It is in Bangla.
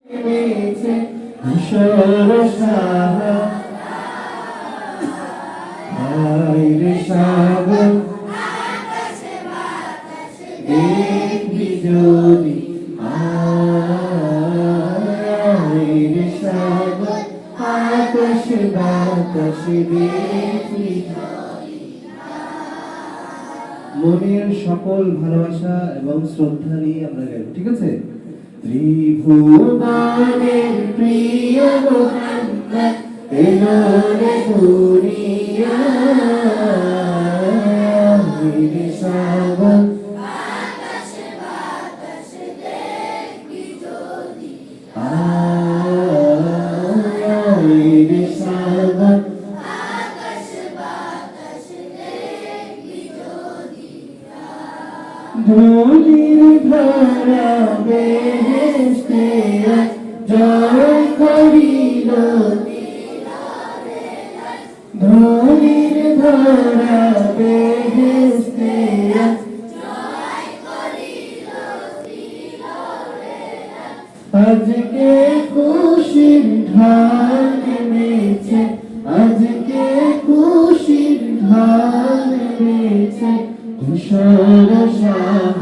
নেমেছে ধূসর সাহা হায়রে সাগর দেখবি যদি হায়রে সাগর আকাশ বাতাস দেখবি। মনের সকল ভালোবাসা এবং শ্রদ্ধা নিয়ে আমরা গাইব, ঠিক আছে? ত্রিভুবনের প্রিয় মুহাম্মদ এলো রে দুনিয়ায় সাগর আকাশ বাতাস দেখবি যদি আয় সাগর আকাশ বাতাস দেখবি যদি ধুলির ধরা বেহেশতে জয় করিল ধুলির ধরা বেহেশতে জয় করিল আজকে খুশির ঢাল নেমেছে আজকে খুশির ঢাল নেমেছে ধূসর সাহা